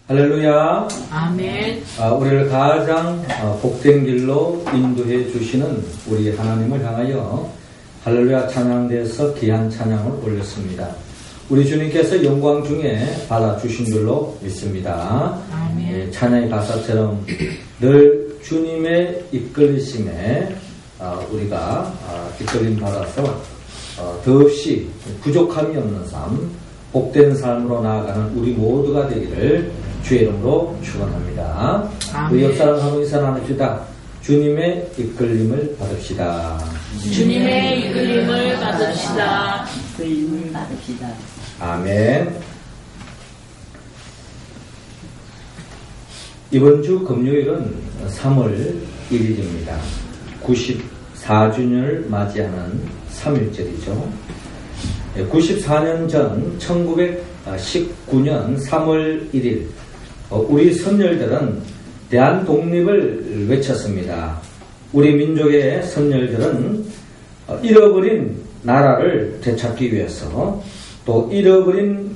할렐루야. 아멘. 우리를 가장 복된 길로 인도해 주시는 우리 하나님을 향하여 할렐루야 찬양대에서 귀한 찬양을 올렸습니다. 우리 주님께서 영광 중에 받아주신 줄로 믿습니다. 아멘. 찬양의 가사처럼 늘 주님의 이끌리심에 우리가 이끌림 받아서 더없이 부족함이 없는 삶, 복된 삶으로 나아가는 우리 모두가 되기를 주의 이름으로 축원합니다. 우리 옆 사람 한번 인사 나눕시다. 주님의 이끌림을 받읍시다. 주님의 이끌림을 받읍시다. 이끌림을 받읍시다. 아멘. 이번 주 금요일은 3월 1일입니다. 94주년을 맞이하는 3일절이죠. 94년 전 1919년 3월 1일 우리 선열들은 대한 독립을 외쳤습니다. 우리 민족의 선열들은 잃어버린 나라를 되찾기 위해서 또 잃어버린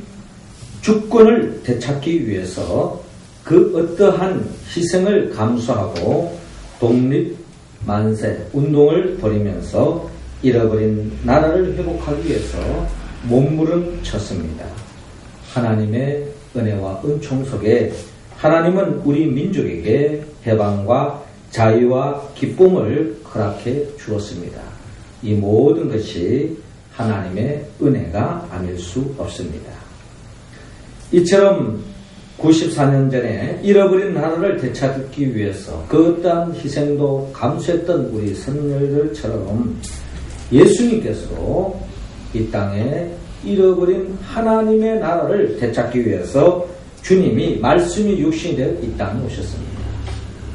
주권을 되찾기 위해서 그 어떠한 희생을 감수하고 독립 만세 운동을 벌이면서 잃어버린 나라를 회복하기 위해서 몸부림쳤습니다. 하나님의 은혜와 은총 속에 하나님은 우리 민족에게 해방과 자유와 기쁨을 허락해 주었습니다. 이 모든 것이 하나님의 은혜가 아닐 수 없습니다. 이처럼 94년 전에 잃어버린 나라를 되찾기 위해서 그 어떠한 희생도 감수했던 우리 선열들처럼 예수님께서도 이 땅에 잃어버린 하나님의 나라를 되찾기 위해서 주님이 말씀이 육신이 되어 이 땅에 오셨습니다.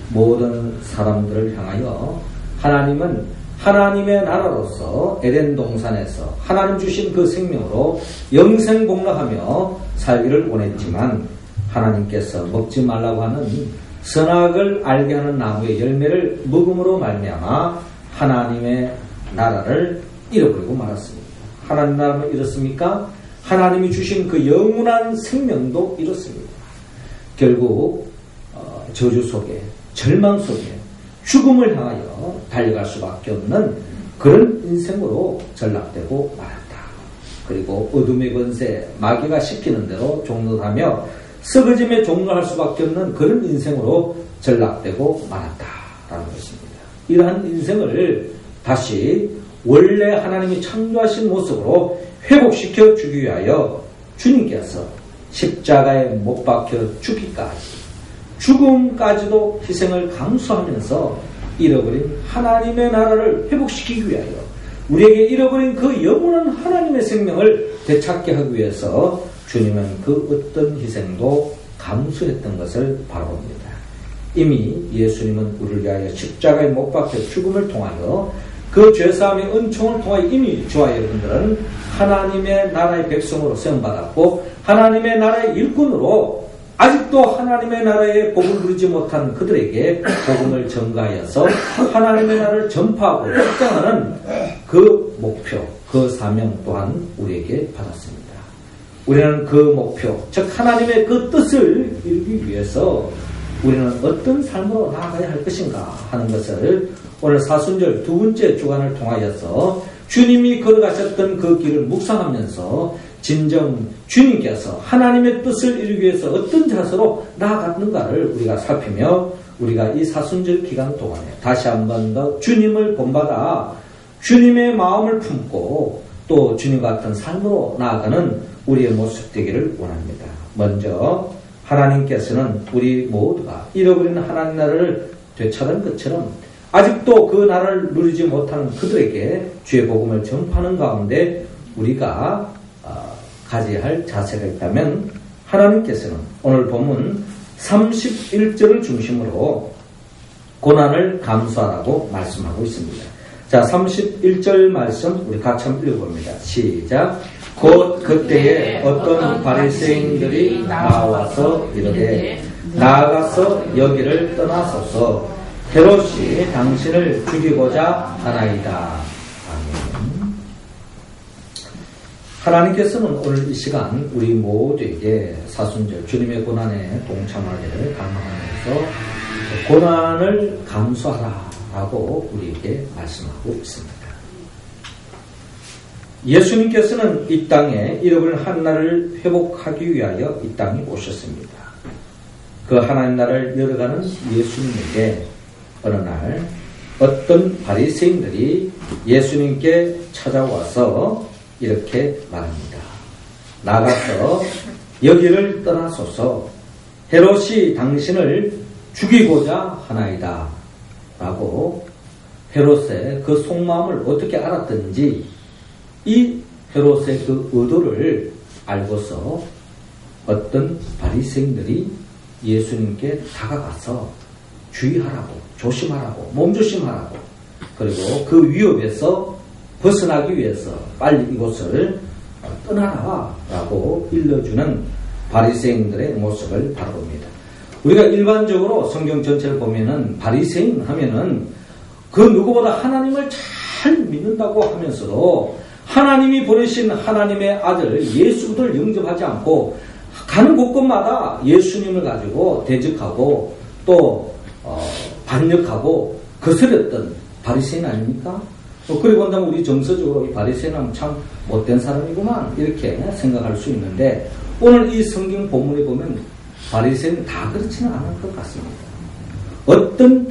모든 사람들을 향하여 하나님은 하나님의 나라로서 에덴 동산에서 하나님 주신 그 생명으로 영생복락하며 살기를 원했지만 하나님께서 먹지 말라고 하는 선악을 알게 하는 나무의 열매를 먹음으로 말미암아 하나님의 나라를 잃어버리고 말았습니다. 하나님 나라를 잃었습니까? 하나님이 주신 그 영원한 생명도 잃었습니다. 결국 저주 속에 절망 속에 죽음을 향하여 달려갈 수밖에 없는 그런 인생으로 전락되고 말았다. 그리고 어둠의 권세 마귀가 시키는 대로 종노하며 썩어짐에 종노할 수밖에 없는 그런 인생으로 전락되고 말았다라는 것입니다. 이러한 인생을 다시 원래 하나님이 창조하신 모습으로 회복시켜 주기 위하여 주님께서 십자가에 못 박혀 죽기까지 죽음까지도 희생을 감수하면서 잃어버린 하나님의 나라를 회복시키기 위하여 우리에게 잃어버린 그 영원한 하나님의 생명을 되찾게 하기 위해서 주님은 그 어떤 희생도 감수했던 것을 바라봅니다. 이미 예수님은 우리를 위하여 십자가에 못 박혀 죽음을 통하여 그 죄사함의 은총을 통하여 이미 저와 여러분들은 하나님의 나라의 백성으로 세움받았고 하나님의 나라의 일꾼으로 아직도 하나님의 나라의 복을 누리지 못한 그들에게 복음을 전가하여서 하나님의 나라를 전파하고 확장하는 그 목표, 그 사명 또한 우리에게 받았습니다. 우리는 그 목표, 즉 하나님의 그 뜻을 이루기 위해서 우리는 어떤 삶으로 나아가야 할 것인가 하는 것을 오늘 사순절 두 번째 주간을 통하여서 주님이 걸어가셨던 그 길을 묵상하면서 진정 주님께서 하나님의 뜻을 이루기 위해서 어떤 자세로 나아갔는가를 우리가 살피며 우리가 이 사순절 기간 동안에 다시 한 번 더 주님을 본받아 주님의 마음을 품고 또 주님 같은 삶으로 나아가는 우리의 모습 되기를 원합니다. 먼저 하나님께서는 우리 모두가 잃어버린 하나님 나라를 되찾은 것처럼 아직도 그 나라를 누리지 못하는 그들에게 주의 복음을 전파하는 가운데 우리가 가져야 할 자세가 있다면 하나님께서는 오늘 본문 31절을 중심으로 고난을 감수하라고 말씀하고 있습니다. 자, 31절 말씀 우리 같이 한번 읽어봅니다. 시작. 곧 그때에 어떤 바리새인들이 나와서 이르되 나아가서 여기를 떠나소서 헤롯이 당신을 죽이고자 하나이다. 아멘. 하나님께서는 오늘 이 시간 우리 모두에게 사순절 주님의 고난에 동참하기를 강화하면서 고난을 감수하라라고 우리에게 말씀하고 있습니다. 예수님께서는 이 땅에 잃어버린 한나라를 회복하기 위하여 이 땅에 오셨습니다. 그 하나님 나라를 열어가는 예수님에게 어느 날 어떤 바리새인들이 예수님께 찾아와서 이렇게 말합니다. 나가서 여기를 떠나소서. 헤롯이 당신을 죽이고자 하나이다. 라고 헤롯의 그 속마음을 어떻게 알았든지 이 헤롯의 그 의도를 알고서 어떤 바리새인들이 예수님께 다가가서 주의하라고, 조심하라고, 몸조심하라고, 그리고 그 위협에서 벗어나기 위해서 빨리 이곳을 떠나라 라고 일러주는 바리새인들의 모습을 바라봅니다. 우리가 일반적으로 성경 전체를 보면은 바리새인 하면은 그 누구보다 하나님을 잘 믿는다고 하면서도 하나님이 보내신 하나님의 아들 예수를 영접하지 않고 가는 곳곳마다 예수님을 가지고 대적하고 또 반역하고 거스렸던 바리새인 아닙니까? 그리고 본다면 우리 정서적으로 이 바리새인은 참 못된 사람이구만 이렇게 생각할 수 있는데 오늘 이 성경 본문에 보면 바리새인 다 그렇지는 않을 것 같습니다. 어떤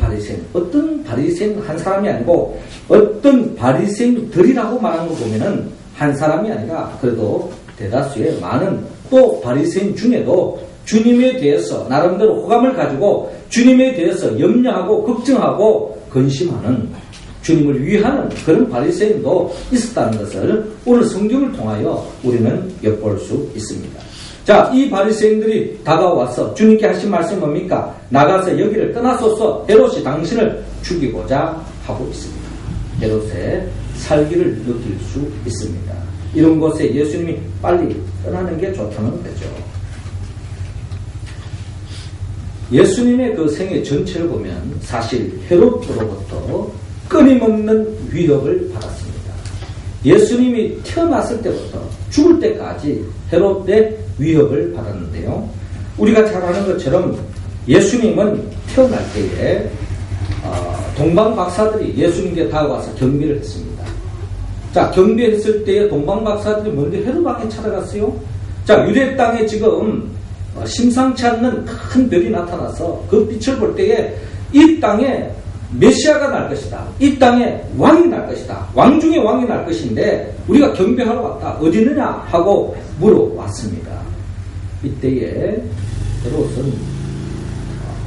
바리새인 한 사람이 아니고 어떤 바리새인들이라고 말하는 거 보면은 한 사람이 아니라 그래도 대다수의 많은 또 바리새인 중에도 주님에 대해서 나름대로 호감을 가지고 주님에 대해서 염려하고 걱정하고 근심하는 주님을 위하는 그런 바리새인도 있었다는 것을 오늘 성경을 통하여 우리는 엿볼 수 있습니다. 자, 이 바리새인들이 다가와서 주님께 하신 말씀이 뭡니까? 나가서 여기를 떠나소서. 헤롯이 당신을 죽이고자 하고 있습니다. 헤롯의 살기를 느낄 수 있습니다. 이런 곳에 예수님이 빨리 떠나는 게 좋다는 거죠. 예수님의 그 생애 전체를 보면 사실 헤롯으로부터 끊임없는 위협을 받았습니다. 예수님이 태어났을 때부터 죽을 때까지 헤롯의 위협을 받았는데요. 우리가 잘 아는 것처럼 예수님은 태어날 때에 동방박사들이 예수님께 다가와서 경비를 했습니다. 자, 경비했을 때에 동방박사들이 먼저 헤롯 왕에 찾아갔어요. 자, 유대 땅에 지금 심상치 않는 큰 별이 나타나서 그 빛을 볼 때에 이 땅에 메시아가 날 것이다. 이 땅에 왕이 날 것이다. 왕 중에 왕이 날 것인데 우리가 경배하러 왔다. 어디 있느냐 하고 물어왔습니다. 이때에 헤롯은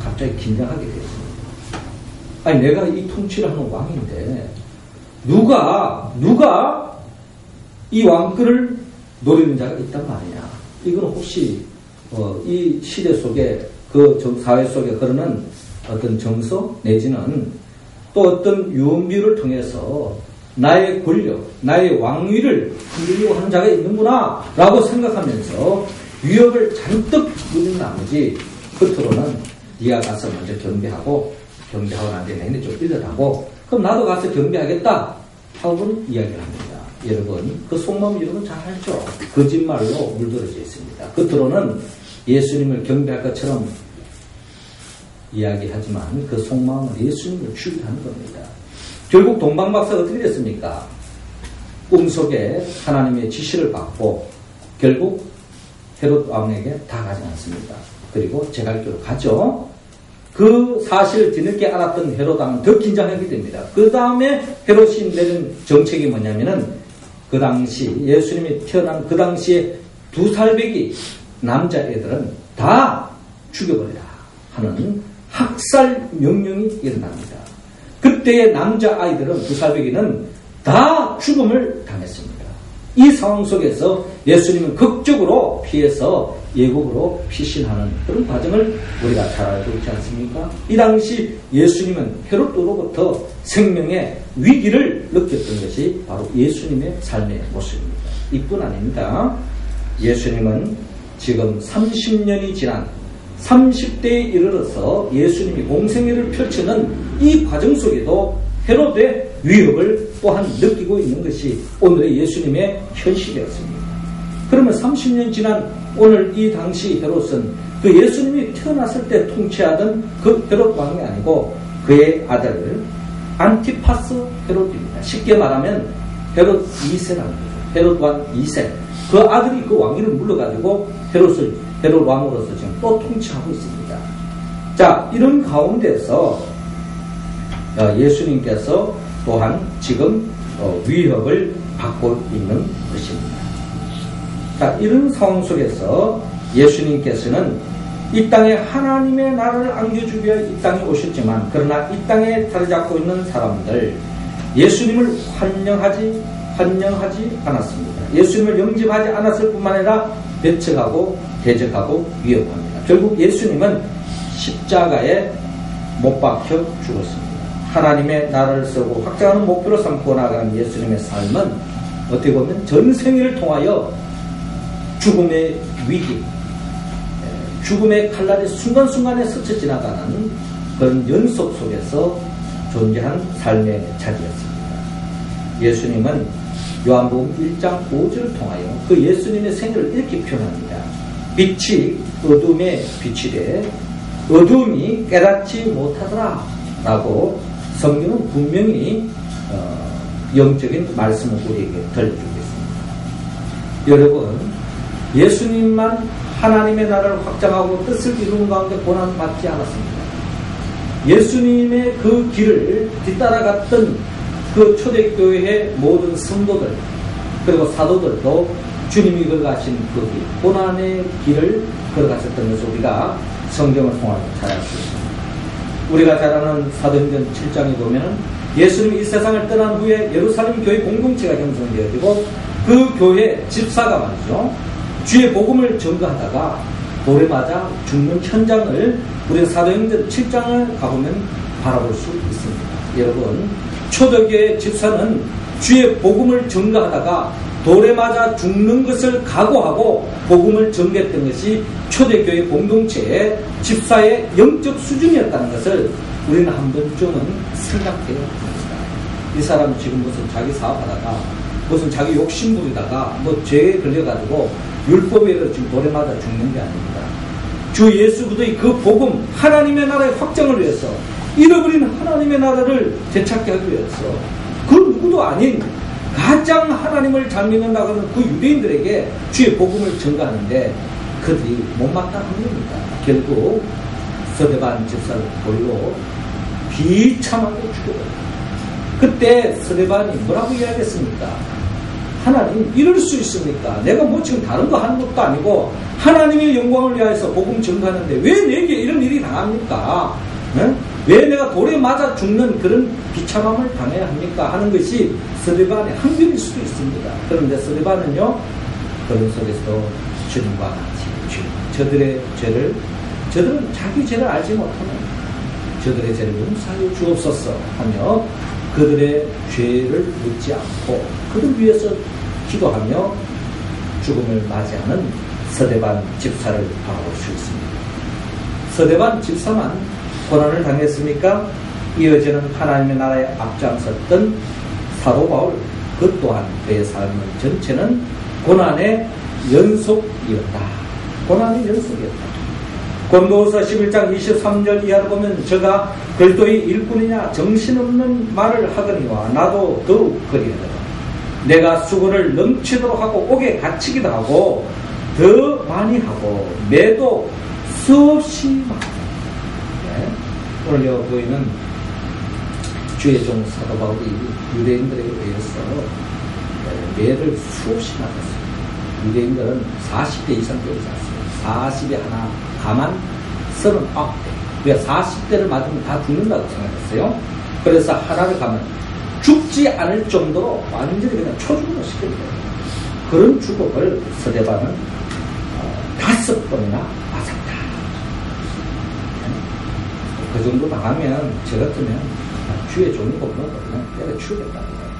갑자기 긴장하게 됐습니다. 아니 내가 이 통치를 하는 왕인데 누가 이 왕권을 노리는 자가 있단 말이냐. 이건 혹시 이 시대 속에 그 사회 속에 흐르는 어떤 정서 내지는 또 어떤 유언비를 통해서 나의 권력, 나의 왕위를 흔들려고 하는 자가 있는구나 라고 생각하면서 위협을 잔뜩 누린 나머지 겉으로는 네가 가서 먼저 경배하고 난 뒤에 내내 좀 일러라고 그럼 나도 가서 경배하겠다 하고는 이야기를 합니다. 여러분 그 속마음 여러분 잘 알죠? 거짓말로 물들어져 있습니다. 겉으로는 예수님을 경배할 것처럼 이야기하지만 그 속마음은 예수님을 죽이하는 겁니다. 결국 동방박사가 어떻게 됐습니까? 꿈속에 하나님의 지시를 받고 결국 헤롯 왕에게 다 가지 않습니다. 그리고 제갈길로 가죠. 그 사실을 뒤늦게 알았던 헤롯 왕은 더 긴장하게 됩니다. 그 다음에 헤롯이 내린 정책이 뭐냐면은 그 당시 예수님이 태어난 그 당시에 2살배기 남자애들은 다 죽여버리라 하는 학살 명령이 일어납니다. 그때의 남자아이들은 2살배기는 다 죽음을 당했습니다. 이 상황 속에서 예수님은 극적으로 피해서 예국으로 피신하는 그런 과정을 우리가 잘 알고 있지 않습니까? 이 당시 예수님은 헤롯으로부터 생명의 위기를 느꼈던 것이 바로 예수님의 삶의 모습입니다. 이뿐 아닙니다. 예수님은 지금 30년이 지난 30대에 이르러서 예수님이 공생애를 펼치는 이 과정 속에도 헤롯의 위협을 또한 느끼고 있는 것이 오늘의 예수님의 현실이었습니다. 그러면 30년 지난 오늘 이 당시 헤롯은 그 예수님이 태어났을 때 통치하던 그 헤롯 왕이 아니고 그의 아들 안티파스 헤롯입니다. 쉽게 말하면 헤롯 2세라는 거죠. 헤롯 왕 2세. 그 아들이 그 왕위를 물러가지고 헤롯 왕으로서 지금 또 통치하고 있습니다. 자, 이런 가운데서 예수님께서 또한 지금 위협을 받고 있는 것입니다. 자, 이런 상황 속에서 예수님께서는 이 땅에 하나님의 나라를 안겨주기 위해 이 땅에 오셨지만, 그러나 이 땅에 자리 잡고 있는 사람들 예수님을 환영하지 않았습니다. 예수님을 영접하지 않았을 뿐만 아니라 배척하고 대적하고 위협합니다. 결국 예수님은 십자가에 못 박혀 죽었습니다. 하나님의 나라를 세우고 확장하는 목표로 삼고 나가는 예수님의 삶은 어떻게 보면 전 생애를 통하여 죽음의 위기, 죽음의 칼날이 순간순간에 스쳐 지나가는 그런 연속 속에서 존재한 삶의 자리였습니다. 예수님은 요한복음 1장 5절을 통하여 그 예수님의 생애를 이렇게 표현합니다. 빛이 어둠에 비치되 어둠이 깨닫지 못하더라 라고 성경은 분명히 영적인 말씀을 우리에게 들려주고 있습니다. 여러분, 예수님만 하나님의 나라를 확장하고 뜻을 이루는 가운데 고난을 받지 않았습니다. 예수님의 그 길을 뒤따라갔던 그 초대교회의 모든 성도들 그리고 사도들도 주님이 걸어가신 그 길, 고난의 길을 걸어가셨던 것을 우리가 성경을 통해서 잘 알 수 있습니다. 우리가 잘 아는 사도행전 7장에 보면 예수님이 이 세상을 떠난 후에 예루살렘 교회 공동체가 형성되어지고 그 교회 집사가 말이죠, 주의 복음을 전가하다가 돌에 맞아 죽는 현장을 우리가 사도행전 7장을 가보면 바라볼 수 있습니다. 여러분, 초대교회 집사는 주의 복음을 전가하다가 돌에 맞아 죽는 것을 각오하고 복음을 전개했던 것이 초대교회 공동체의 집사의 영적 수준이었다는 것을 우리는 한 번쯤은 생각해야 합니다. 이 사람 지금 무슨 자기 사업하다가 무슨 자기 욕심 부리다가 뭐 죄에 걸려가지고 율법에 의해서 지금 돌에 맞아 죽는 게 아닙니다. 주 예수 그리스도의 그 복음, 하나님의 나라의 확장을 위해서, 잃어버린 하나님의 나라를 되찾게 하기 위해서 그 누구도 아닌 가장 하나님을 잘 믿는다고 하는 그 유대인들에게 주의 복음을 전가하는데 그들이 못마땅한 겁니다. 결국 스데반 집사를 돌로 비참하게 죽여버립니다. 그때 스데반이 뭐라고 이야기했습니까? 하나님, 이럴 수 있습니까? 내가 뭐 지금 다른 거 하는 것도 아니고 하나님의 영광을 위하여서 복음 전가하는데 왜 내게 이런 일이 당합니까? 네? 왜 내가 돌에 맞아 죽는 그런 비참함을 당해야 합니까? 하는 것이 스데반의 한결일 수도 있습니다. 그런데 스데반은요, 그런 속에서도 주님과 같이 저들의 죄를, 저들은 자기 죄를 알지 못하는 저들의 죄를 용서하여 주옵소서 하며 그들의 죄를 묻지 않고 그들 위해서 기도하며 죽음을 맞이하는 스데반 집사를 바라볼 수 있습니다. 스데반 집사만 고난을 당했습니까? 이어지는 하나님의 나라에 앞장섰던 사도 바울, 그 또한 그의 삶의 전체는 고난의 연속이었다. 고난의 연속이었다. 고린도후서 11장 23절 이하를 보면 저가 그리스도의 일꾼이냐 정신없는 말을 하거니와 나도 더욱 그리하더라. 내가 수고를 넘치도록 하고 옥에 갇히기도 하고 더 많이 하고 매도 수없이 많다. 오늘 보이는 주의 종 사도 바울이 유대인들에게 의해서 매를 수없이 맞았습니다. 유대인들은 40대 이상 때리지 않습니다. 40에 하나, 가만 39대. 왜 40대를 맞으면 다 죽는다고 생각했어요? 그래서 하나를 가면 죽지 않을 정도로 완전히 그냥 초죽음을 시킵니다. 그런 죽음을 스데반은 5번이나 맞았다. 그 정도 당하면 저 같으면 주의 종이고 그냥 때려치우겠다는 거예요.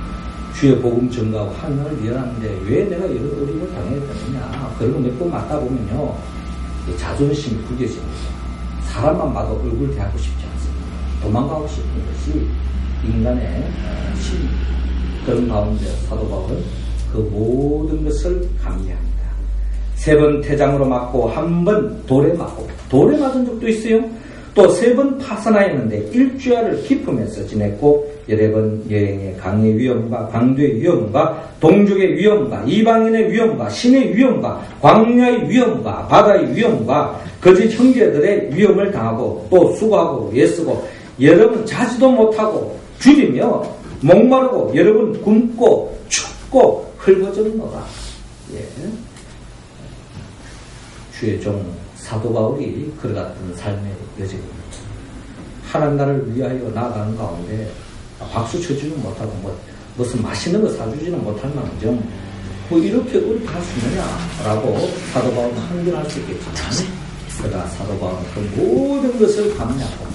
주의 복음 전가하고 하늘을 위하는데 왜 내가 이런 어려움을 당해야 되느냐. 그리고 몇 번 맞다 보면요, 자존심이 구겨집니다. 사람만 봐도 얼굴 대하고 싶지 않습니다. 도망가고 싶은 것이 인간의 심입니다. 그런 가운데 사도 바울은 그 모든 것을 감내합니다. 3번 태장으로 맞고 1번 돌에 맞고 돌에 맞은 적도 있어요. 또 3번 파선하였는데 일주야를 기품해서 지냈고 11번 여행의 강의 위험과 강도의 위험과 동족의 위험과 이방인의 위험과 신의 위험과 광야의 위험과 바다의 위험과 거짓 형제들의 위험을 당하고 또 수고하고 애쓰고 여러분 자지도 못하고 줄이며 목마르고 여러분 굶고 춥고 헐거졌노라. 예. 주의 종 사도 바울이 그와 같은 삶의 여정입니다. 하나님 나라를 위하여 나아가는 가운데 박수 쳐주지는 못하고 무슨 맛있는 거 사주지는 못할 망정 이렇게 어렵게 할 수 있느냐라고 사도 바울은 항변할 수 있겠지만 그러나 사도 바울은 그 모든 것을 감내하고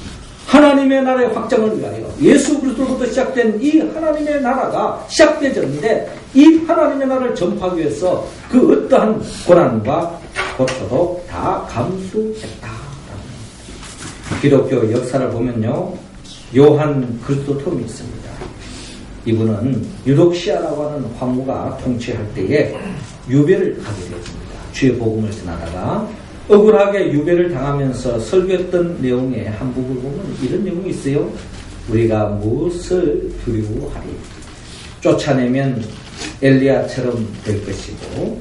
하나님의 나라의 확장을 위하여 예수 그리스도로부터 시작된 이 하나님의 나라가 시작되었는데 이 하나님의 나라를 전파하기 위해서 그 어떠한 고난과 고초도 다 감수했다. 기독교 역사를 보면요, 요한 그리스도톰이 있습니다. 이분은 유독시아라고 하는 황후가 통치할 때에 유배를 하게 되었습니다. 주의 복음을 전하다가 억울하게 유배를 당하면서 설교했던 내용의 한 부분을 보면 이런 내용이 있어요. 우리가 무엇을 두려워하리? 쫓아내면 엘리야처럼 될 것이고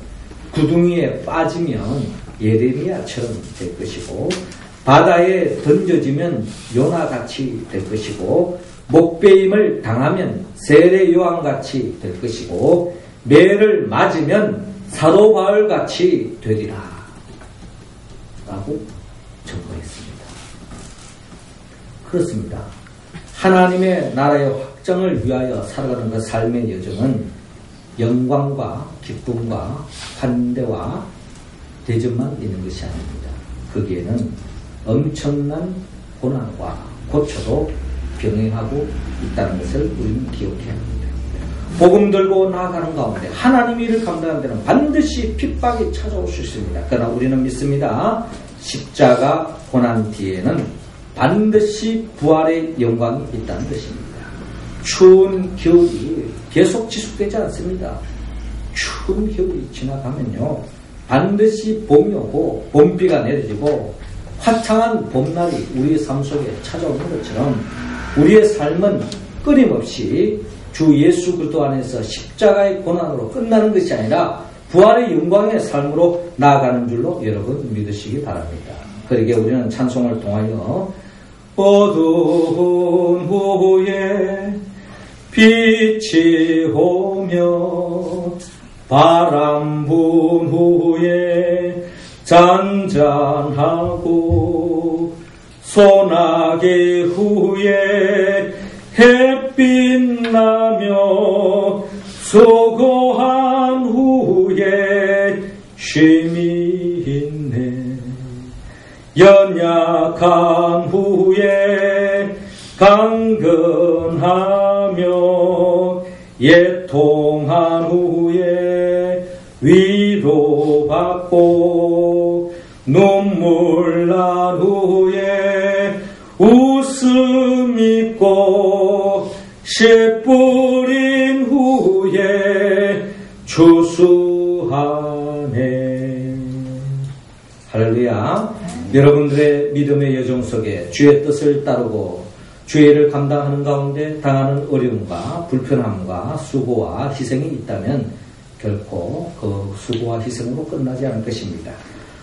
구둥이에 빠지면 예레미야처럼 될 것이고 바다에 던져지면 요나같이 될 것이고 목베임을 당하면 세례 요한같이 될 것이고 매를 맞으면 사도 바울같이 되리라 라고 전거했습니다. 그렇습니다. 하나님의 나라의 확장을 위하여 살아가는 그 삶의 여정은 영광과 기쁨과 환대와 대접만 있는 것이 아닙니다. 거기에는 엄청난 고난과 고초도 병행하고 있다는 것을 우리는 기억해야 합니다. 복음 들고 나아가는 가운데 하나님의 일을 감당하는 데는 반드시 핍박이 찾아올 수 있습니다. 그러나 우리는 믿습니다. 십자가 고난 뒤에는 반드시 부활의 영광이 있다는 것입니다. 추운 겨울이 계속 지속되지 않습니다. 추운 겨울이 지나가면요 반드시 봄이 오고 봄비가 내려지고 화창한 봄날이 우리의 삶 속에 찾아오는 것처럼 우리의 삶은 끊임없이 주 예수 그리스도 안에서 십자가의 고난으로 끝나는 것이 아니라 부활의 영광의 삶으로 나아가는 줄로 여러분 믿으시기 바랍니다. 그러기에 우리는 찬송을 통하여 어두운 후에 빛이 오며 바람 분 후에 잔잔하고 소나기 후에 햇빛 나며 수고한 후에 쉼이 있네. 연약한 후에 강건하며 애통한 후에 위로받고 눈물 난 후에 웃음 있고 씨 뿌린 후에 추수하네. 할렐루야. 여러분들의 믿음의 여정 속에 주의 뜻을 따르고 주의 일을 감당하는 가운데 당하는 어려움과 불편함과 수고와 희생이 있다면 결코 그 수고와 희생으로 끝나지 않을 것입니다.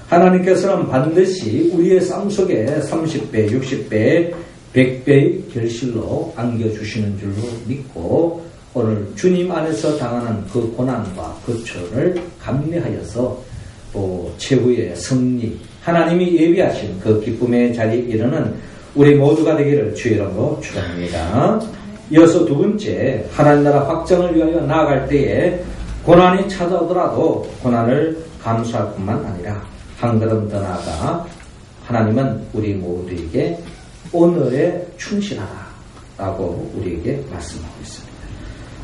하나님께서는 반드시 우리의 삶 속에 30배, 60배, 100배의 결실로 안겨주시는 줄로 믿고 오늘 주님 안에서 당하는 그 고난과 고초를 감내하여서 또 최후의 승리, 하나님이 예비하신 그 기쁨의 자리에 이르는 우리 모두가 되기를 주의 이름으로 축원합니다. 이어서 두 번째, 하나님 나라 확장을 위하여 나아갈 때에 고난이 찾아오더라도 고난을 감수할 뿐만 아니라 한 걸음 더 나아가 하나님은 우리 모두에게 오늘에 충실하라 라고 우리에게 말씀하고 있습니다.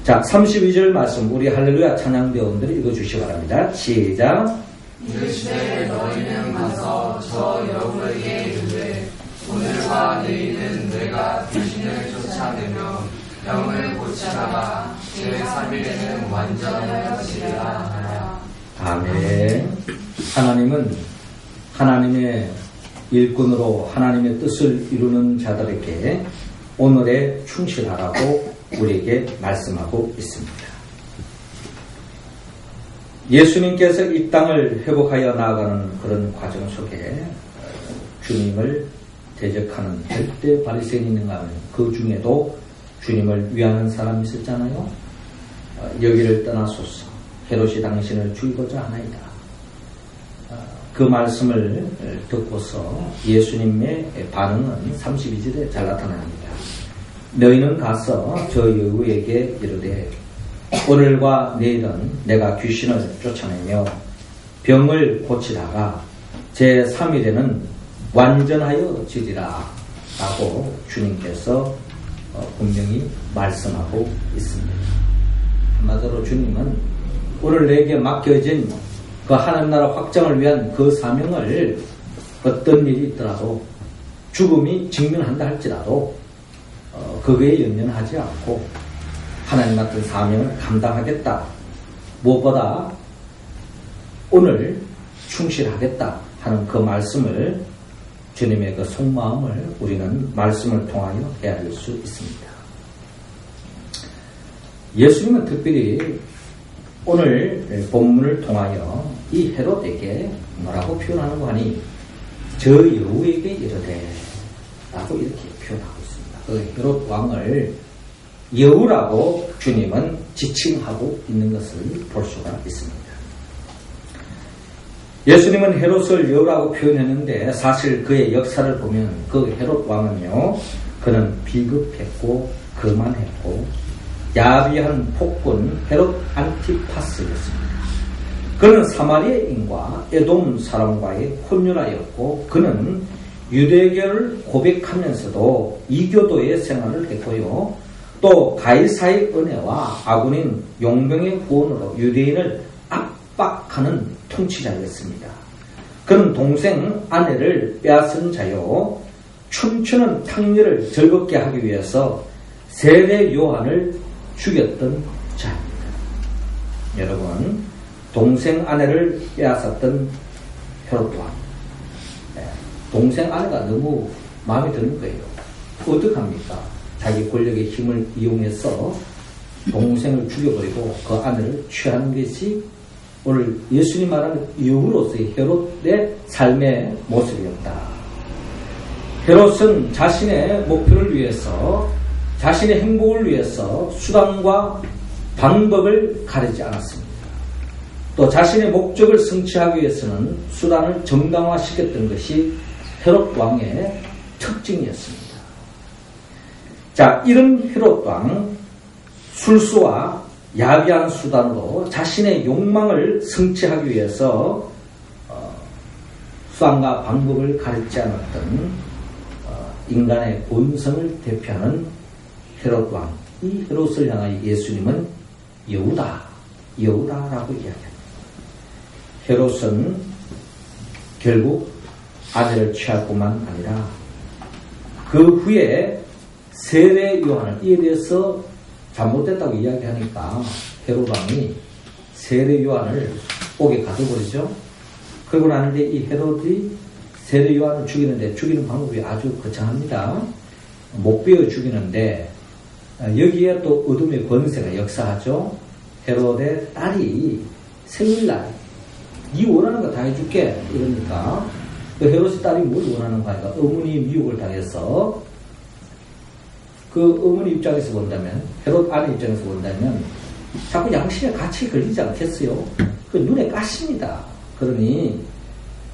자, 32절 말씀 우리 할렐루야 찬양대원들이 읽어주시기 바랍니다. 시작. 이르시되 너희는 가서 저 여우에게 이르되 오늘과 내일은 내가 귀신을 쫓아내며 병을 고치다가 제 3일에는 완전하여지리라 하라. 아멘. 하나님은 하나님의 일꾼으로 하나님의 뜻을 이루는 자들에게 오늘에 충실하라고 우리에게 말씀하고 있습니다. 예수님께서 이 땅을 회복하여 나아가는 그런 과정 속에 주님을 대적하는 절대 바리새인이 있는가 하면 그 중에도 주님을 위하는 사람이 있었잖아요. 여기를 떠나소서, 헤롯이 당신을 죽이고자 하나이다. 그 말씀을 듣고서 예수님의 반응은 32절에 잘 나타납니다. 너희는 가서 저 여우에게 이르되 오늘과 내일은 내가 귀신을 쫓아내며 병을 고치다가 제3일에는 완전하여 지리라 라고 주님께서 분명히 말씀하고 있습니다. 한마디로 주님은 오늘 내게 맡겨진 그 하나님 나라 확장을 위한 그 사명을 어떤 일이 있더라도 죽음이 직면한다 할지라도 그거에 연연하지 않고 하나님 맡은 사명을 감당하겠다. 무엇보다 오늘 충실하겠다 하는 그 말씀을 주님의 그 속마음을 우리는 말씀을 통하여 헤아릴 수 있습니다. 예수님은 특별히 오늘 본문을 통하여 이 헤롯에게 뭐라고 표현하는가 하니 저 여우에게 이르되 라고 이렇게 표현하고 있습니다. 그 헤롯 왕을 여우라고 주님은 지칭하고 있는 것을 볼 수가 있습니다. 예수님은 헤롯을 여우라고 표현했는데 사실 그의 역사를 보면 그 헤롯 왕은요, 그는 비급했고 거만했고 야비한 폭군 헤롯 안티파스였습니다. 그는 사마리아인과 에돔 사람과의 혼혈아였고 그는 유대교를 고백하면서도 이교도의 생활을 했고요. 또 가이사의 은혜와 아군인 용병의 후원으로 유대인을 압박하는 통치자였습니다. 그는 동생 아내를 빼앗은 자요, 춤추는 탕녀를 즐겁게 하기 위해서 세례 요한을 죽였던 자입니다. 여러분, 동생 아내를 빼앗았던 헤롯 왕, 동생 아내가 너무 마음에 드는 거예요. 어떡합니까? 자기 권력의 힘을 이용해서 동생을 죽여버리고 그 아내를 취하는 것이 오늘 예수님 말하는 여우로서의 헤롯의 삶의 모습이었다. 헤롯은 자신의 목표를 위해서, 자신의 행복을 위해서 수단과 방법을 가리지 않았습니다. 또 자신의 목적을 성취하기 위해서는 수단을 정당화시켰던 것이 헤롯 왕의 특징이었습니다. 자, 이런 헤롯 왕, 술수와 야비한 수단으로 자신의 욕망을 성취하기 위해서 수단과 방법을 가리지 않았던 인간의 본성을 대표하는 헤롯 왕, 이 헤롯을 향하여 예수님은 여우다라고 이야기합니다. 헤롯은 결국 아내를 취할 뿐만 아니라 그 후에 세례 요한을, 이에 대해서 잘못됐다고 이야기하니까 헤롯 왕이 세례 요한을 옥에 가둬버리죠. 그러고 나는데 이 헤롯이 세례 요한을 죽이는 방법이 아주 거창합니다. 못 베어 죽이는데 여기에 또 어둠의 권세가 역사하죠. 헤롯의 딸이 생일날 네 원하는 거 다 해줄게 이러니까 그 헤롯의 딸이 뭘 원하는가 하니까 어머니 미혹을 당해서, 그 어머니 입장에서 본다면, 헤롯 아내 입장에서 본다면 자꾸 양심에 같이 걸리지 않겠어요? 그 눈에 까십니다. 그러니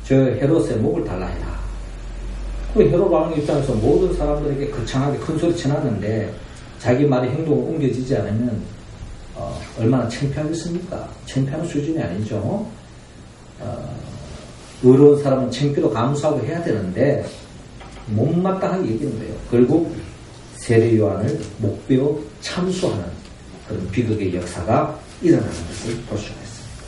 저 헤롯의 목을 달라 해라. 그 헤롯 왕의 입장에서 모든 사람들에게 거창하게 큰 소리 쳐놨는데 자기 말이 행동으로 옮겨지지 않으면 얼마나 창피하겠습니까? 창피한 수준이 아니죠. 의로운 사람은 창피도 감수하고 해야 되는데 못마땅하게 얘기하는 거예요. 결국 세례 요한을 목베어 참수하는 그런 비극의 역사가 일어나는 것을 볼 수가 있습니다.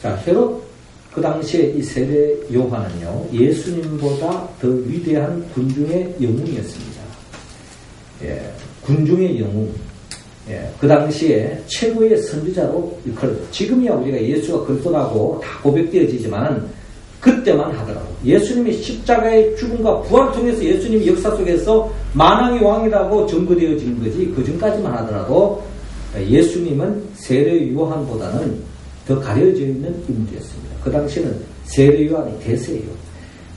자, 헤롯 그 당시에 이 세례 요한은요, 예수님보다 더 위대한 군중의 영웅이었습니다. 예, 군중의 영웅. 그 당시에 최고의 선지자로 일컬어져. 지금이야 우리가 예수가 그리스도라고 다 고백되어지지만은 그때만 하더라고. 예수님이 십자가의 죽음과 부활을 통해서 예수님이 역사 속에서 만왕의 왕이라고 증거되어진 거지, 그 전까지만 하더라도 예수님은 세례 요한보다는 더 가려져 있는 인물이었습니다. 그 당시에는 세례 요한이 대세예요.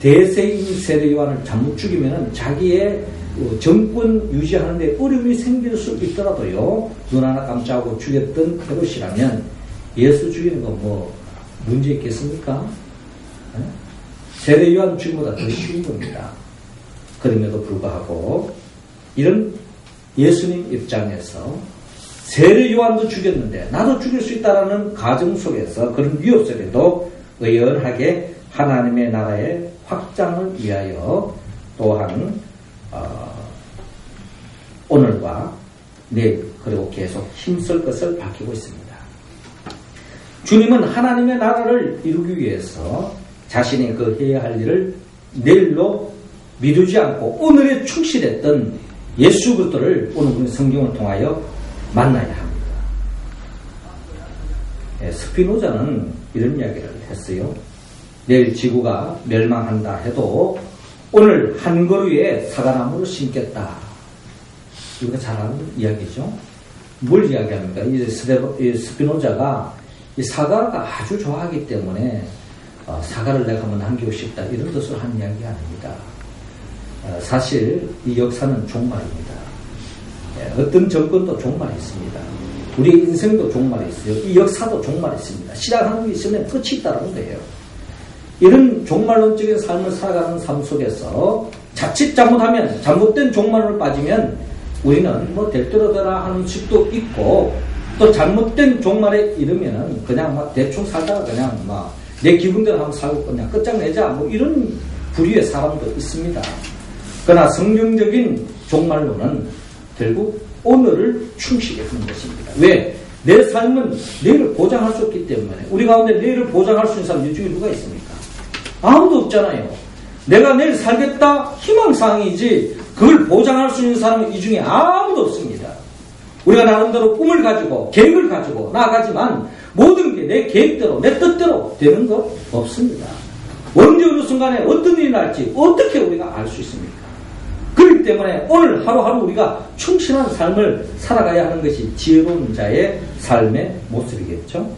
대세인 세례 요한을 잘못 죽이면 자기의 정권 유지하는데 어려움이 생길 수 있더라도요, 눈 하나 깜짝하고 죽였던 헤롯이라면 예수 죽이는 건 뭐 문제 있겠습니까? 세례 요한 죽임보다 더 쉬운 겁니다. 그럼에도 불구하고 이런 예수님 입장에서 세례 요한도 죽였는데 나도 죽일 수 있다라는 가정 속에서, 그런 위협 속에도 의연하게 하나님의 나라의 확장을 위하여 또한 오늘과 내일 그리고 계속 힘쓸 것을 밝히고 있습니다. 주님은 하나님의 나라를 이루기 위해서 자신이 그 해야 할 일을 내일로 미루지 않고 오늘에 충실했던 예수 그리스도를 오늘 우리 성경을 통하여 만나야 합니다. 스피노자는 이런 이야기를 했어요. 내일 지구가 멸망한다 해도 오늘 한 그루에 사과나무를 심겠다. 우리가 잘 아는 이야기죠. 뭘 이야기합니까? 이 스피노자가 이 사과가 아주 좋아하기 때문에 사과를 내가 한번 남기고 싶다, 이런 뜻으로 한 이야기 아닙니다. 사실 이 역사는 종말입니다. 어떤 정권도 종말이 있습니다. 우리 인생도 종말이 있어요. 이 역사도 종말이 있습니다. 시작하는 게 있으면 끝이 있다는 거예요. 이런 종말론적인 삶을 살아가는 삶 속에서 자칫 잘못하면, 잘못된 종말로 빠지면 우리는 뭐 될 대로 되라 하는 식도 있고, 또 잘못된 종말에 이르면은 그냥 막 대충 살다가 그냥 막 내 기분대로 한번 살고 그냥 끝장내자, 뭐 이런 부류의 사람도 있습니다. 그러나 성경적인 종말론은 결국 오늘을 충실히 하는 것입니다. 왜? 내 삶은 내일을 보장할 수 없기 때문에. 우리 가운데 내일을 보장할 수 있는 사람 이 중에 누가 있습니까? 아무도 없잖아요. 내가 내일 살겠다 희망사항이지 그걸 보장할 수 있는 사람은 이 중에 아무도 없습니다. 우리가 나름대로 꿈을 가지고 계획을 가지고 나아가지만 모든 게 내 계획대로 내 뜻대로 되는 것 없습니다. 언제 어느 순간에 어떤 일이 날지 어떻게 우리가 알 수 있습니까? 그렇기 때문에 오늘 하루하루 우리가 충실한 삶을 살아가야 하는 것이 지혜로운 자의 삶의 모습이겠죠.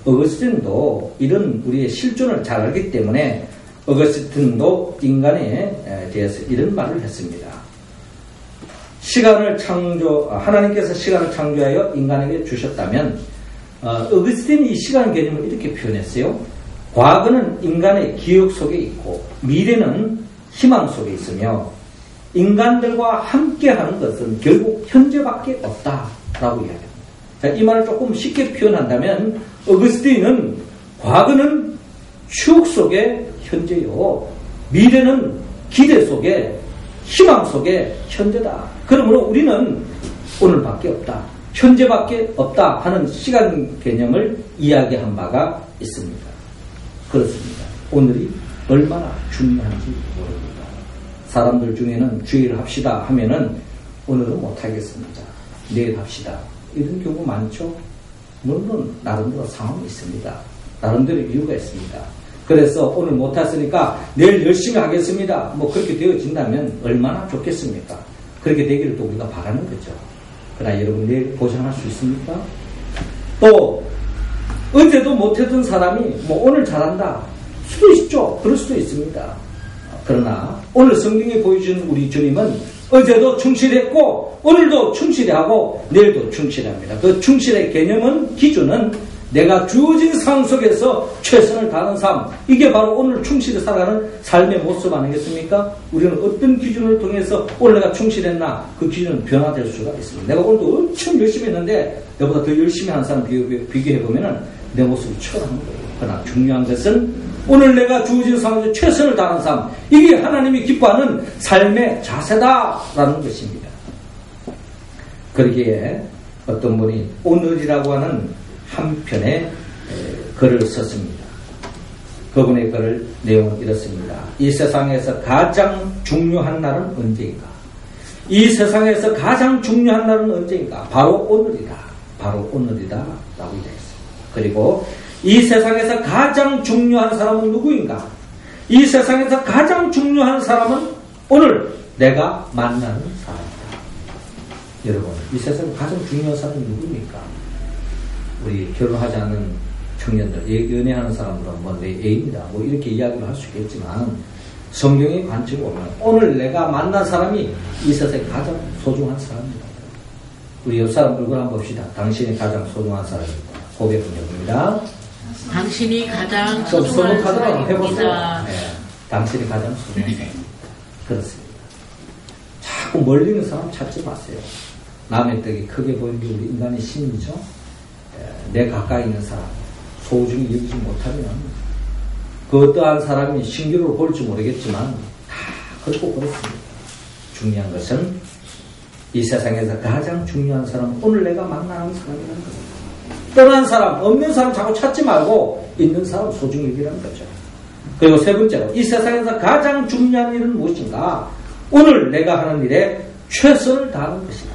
어거스틴도 이런 우리의 실존을 잘 알기 때문에 어거스틴도 인간에 대해서 이런 말을 했습니다. 하나님께서 시간을 창조하여 인간에게 주셨다면, 어거스틴이 이 시간 개념을 이렇게 표현했어요. 과거는 인간의 기억 속에 있고 미래는 희망 속에 있으며 인간들과 함께하는 것은 결국 현재밖에 없다라고 이야기합니다. 자, 이 말을 조금 쉽게 표현한다면 어거스틴은 과거는 추억 속에 현재요, 미래는 기대 속에 희망 속에 현재다. 그러므로 우리는 오늘밖에 없다, 현재밖에 없다 하는 시간 개념을 이야기한 바가 있습니다. 그렇습니다. 오늘이 얼마나 중요한지 모릅니다. 사람들 중에는 주의를 합시다 하면은 오늘은 못하겠습니다, 내일 합시다, 이런 경우 많죠. 물론 나름대로 상황이 있습니다. 나름대로 이유가 있습니다. 그래서 오늘 못했으니까 내일 열심히 하겠습니다, 뭐 그렇게 되어진다면 얼마나 좋겠습니까? 그렇게 되기를 또 우리가 바라는 거죠. 그러나 여러분, 내일 보장할 수 있습니까? 또 어제도 못했던 사람이 뭐 오늘 잘한다 수도 있죠. 그럴 수도 있습니다. 그러나 오늘 성경이 보여주는 우리 주님은 어제도 충실했고 오늘도 충실하고 내일도 충실합니다. 그 충실의 개념은, 기준은 내가 주어진 상황 속에서 최선을 다하는 삶, 이게 바로 오늘 충실히 살아가는 삶의 모습 아니겠습니까? 우리는 어떤 기준을 통해서 오늘 내가 충실했나, 그 기준은 변화될 수가 있습니다. 내가 오늘도 엄청 열심히 했는데 내보다 더 열심히 하는 사람 비교해보면 내 모습이 초라한 거예요. 그러나 중요한 것은 오늘 내가 주어진 상황에서 최선을 다하는 삶, 이게 하나님이 기뻐하는 삶의 자세다라는 것입니다. 그러기에 어떤 분이 오늘이라고 하는 한 편의 글을 썼습니다. 그분의 글을 내용은 이렇습니다. 이 세상에서 가장 중요한 날은 언제인가? 이 세상에서 가장 중요한 날은 언제인가? 바로 오늘이다. 바로 오늘이다. 라고 되어 있습니다. 그리고 이 세상에서 가장 중요한 사람은 누구인가? 이 세상에서 가장 중요한 사람은 오늘 내가 만나는 사람이다. 여러분, 이 세상에서 가장 중요한 사람이 누구입니까? 우리 결혼하지 않은 청년들, 연애하는 사람들은 뭐 내 애인이다. 뭐 이렇게 이야기를 할 수 있겠지만 성경의 관점으로 보면 오늘 내가 만난 사람이 이 세상에 가장 소중한 사람이다. 우리 옆 사람 얼굴 한번 봅시다. 당신이 가장 소중한 사람입니다. 고백은 여기입니다. 당신이 가장 소중한 사람입니다. 네, 당신이 가장 소중한 사람. 그렇습니다. 자꾸 멀리 있는 사람 찾지 마세요. 남의 떡이 크게 보이는 게 우리 인간의 심리죠. 내 가까이 있는 사람 소중히 여기지 못하면 그 어떠한 사람이 신기루를 볼지 모르겠지만 다 그렇고 그렇습니다. 중요한 것은 이 세상에서 가장 중요한 사람은 오늘 내가 만나는 사람이라는 겁니다. 떠난 사람, 없는 사람 자꾸 찾지 말고 있는 사람 소중히 여기라는 거죠. 그리고 세 번째로 이 세상에서 가장 중요한 일은 무엇인가? 오늘 내가 하는 일에 최선을 다하는 것이다.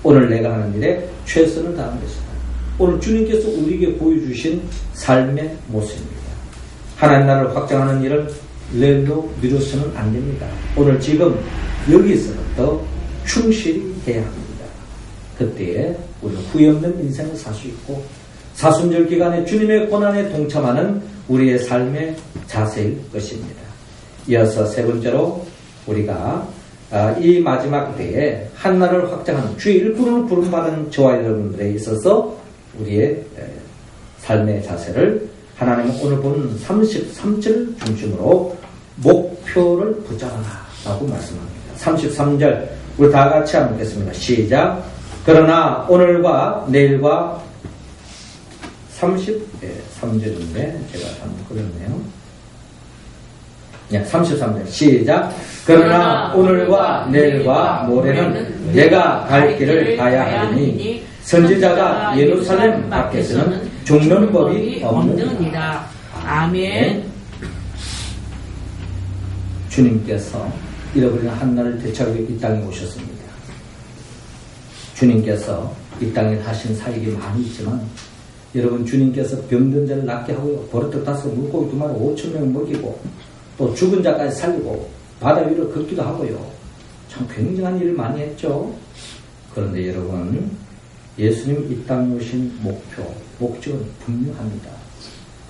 오늘 내가 하는 일에 최선을 다하는 것이다. 오늘 주님께서 우리에게 보여주신 삶의 모습입니다. 하나님 나라를 확장하는 일은 내일로 미뤄서는 안 됩니다. 오늘 지금 여기서부터 충실히 해야 합니다. 그때에 우리는 후회 없는 인생을 살 수 있고 사순절 기간에 주님의 고난에 동참하는 우리의 삶의 자세일 것입니다. 이어서 세 번째로 우리가 이 마지막 때에 한나라를 확장하는 주의 일꾼으로 부름받은 저와 여러분들에 있어서 우리의 삶의 자세를 하나님은 오늘 본 33절 중심으로 목표를 붙잡아라 라고 말씀합니다. 33절 우리 다 같이 한번 읽겠습니다. 시작. 그러나 오늘과 내일과 33절인데 제가 잘못 그렸네요. 33절 시작. 그러나 오늘과 내일과 모레는 내가 갈 길을 가야 하리니 선지자가 예루살렘 밖에서는 죽는 법이 없느니라. 아멘. 주님께서 잃어버린 한나를 되찾기 이 땅에 오셨습니다. 주님께서 이 땅에 하신 사역이 많이 있지만 여러분 주님께서 병든 자를 낫게 하고요. 버릇들 다섯 물고기 2마리 5,000명을 먹이고 또 죽은 자까지 살리고 바다 위로 걷기도 하고요. 참 굉장한 일을 많이 했죠. 그런데 여러분 예수님 이 땅에 오신 목적은 분명합니다.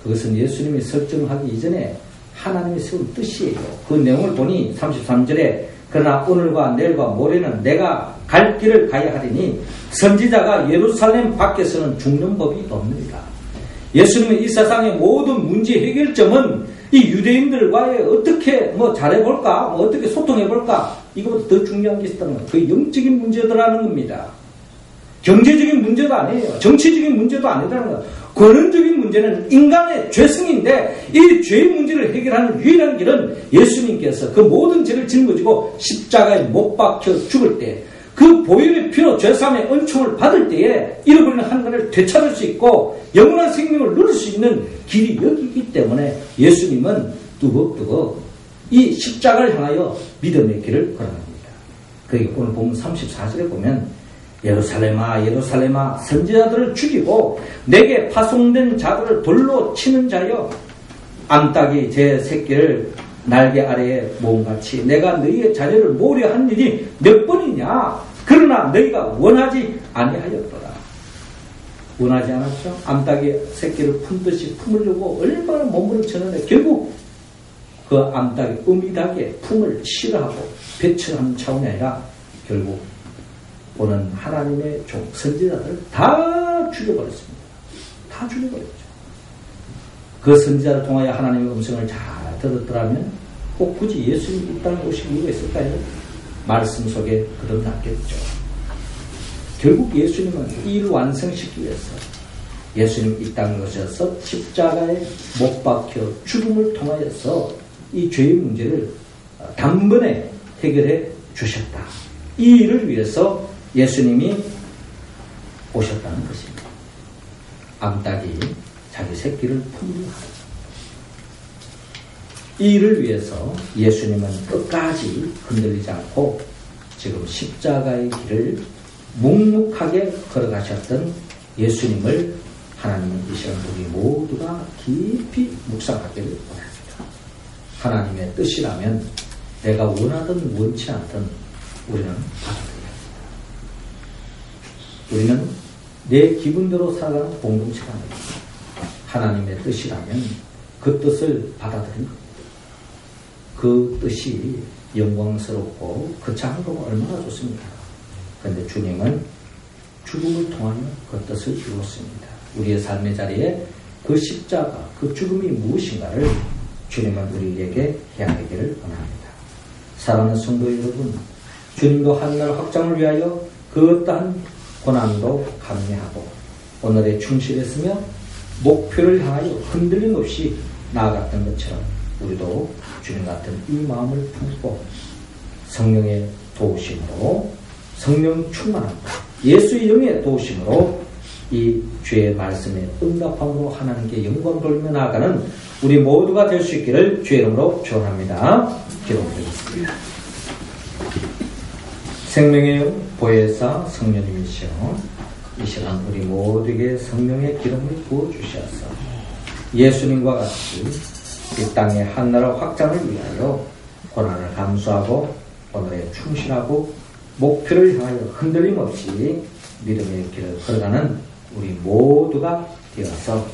그것은 예수님이 설정하기 이전에 하나님이 세운 뜻이에요. 그 내용을 보니 33절에 그러나 오늘과 내일과 모레는 내가 갈 길을 가야 하리니 선지자가 예루살렘 밖에서는 죽는 법이 없느니라. 예수님은 이 세상의 모든 문제 해결점은 이 유대인들과의 어떻게 잘해볼까, 어떻게 소통해볼까, 이것보다 더 중요한 게 있다는 거예요. 그 영적인 문제들하는 겁니다. 경제적인 문제도 아니에요. 정치적인 문제도 아니라는 거예요. 근원적인 문제는 인간의 죄성인데 이 죄의 문제를 해결하는 유일한 길은 예수님께서 그 모든 죄를 짊어지고 십자가에 못 박혀 죽을 때 그 보혈의 피로 죄사함의 은총을 받을 때에 잃어버리는 한나를 되찾을 수 있고 영원한 생명을 누릴 수 있는 길이 여기이기 때문에 예수님은 뚜벅뚜벅 이 십자가를 향하여 믿음의 길을 걸어갑니다. 그러니까 오늘 보면 34절에 보면 예루살렘아 예루살렘아 선지자들을 죽이고 내게 파송된 자들을 돌로 치는 자여 암탉이 제 새끼를 날개 아래에 모음같이 내가 너희의 자녀를 모으려 한 일이 몇 번이냐. 그러나 너희가 원하지 아니하였더라. 원하지 않았죠. 암탉이 새끼를 품듯이 품으려고 얼마나 몸부림쳤는데 결국 그 암탉이 음이닭의 품을 싫어하고 배척하는 차원이 아니라 결국 오는 하나님의 종 선지자들을 다 죽여버렸습니다. 다 죽여버렸죠. 그 선지자를 통하여 하나님의 음성을 잘 들었더라면 꼭 굳이 예수님이 이 땅에 오실 이유가 있을까요? 말씀 속에 그러났겠죠. 결국 예수님은 이 일을 완성시키기 위해서 예수님 이 땅에 오셔서 십자가에 못 박혀 죽음을 통하여서 이 죄의 문제를 단번에 해결해 주셨다. 이 일을 위해서 예수님이 오셨다는 것입니다. 암탉이 자기 새끼를 품으려 하고 이 일을 위해서 예수님은 끝까지 흔들리지 않고 지금 십자가의 길을 묵묵하게 걸어가셨던 예수님을 하나님은 이 시간 우리 모두가 깊이 묵상하기를 원합니다. 하나님의 뜻이라면 내가 원하든 원치 않든 우리는 받아들여야 합니다. 우리는 내 기분대로 살아가는 공동체가 아닙니다. 하나님의 뜻이라면 그 뜻을 받아들이는 겁니다. 그 뜻이 영광스럽고 그 장도가 얼마나 좋습니까? 그런데 주님은 죽음을 통하여 그 뜻을 이루었습니다. 우리의 삶의 자리에 그 십자가, 그 죽음이 무엇인가를 주님은 우리에게 해야 되기를 원합니다. 사랑하는 성도 여러분, 주님도 하늘나라 확장을 위하여 그 어떠한 고난도 감내하고 오늘에 충실했으며 목표를 향하여 흔들림 없이 나아갔던 것처럼 우리도 주님 같은 이 마음을 품고 성령의 도우심으로 성령 충만함, 예수의 영의 도우심으로 이 주의 말씀에 응답함으로 하나님께 영광 돌리며 나아가는 우리 모두가 될 수 있기를 주의 이름으로 축원합니다. 기도드리겠습니다. 생명의 영 보혜사 성령님이시여 이 시간 우리 모두에게 성령의 기름을 부어주셔서 예수님과 같이 이 땅의 한나라 확장을 위하여 고난을 감수하고 오늘에 충실하고 목표를 향하여 흔들림 없이 믿음의 길을 걸어가는 우리 모두가 되어서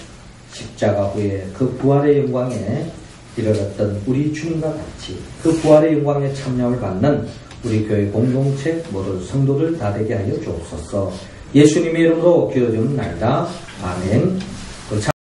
십자가 후에 그 부활의 영광에 이르렀던 우리 주님과 같이 그 부활의 영광에 참여를 받는 우리 교회 공동체 모든 성도들 다 되게 하여 주옵소서. 예수님의 이름으로 기도드립니다. 아멘.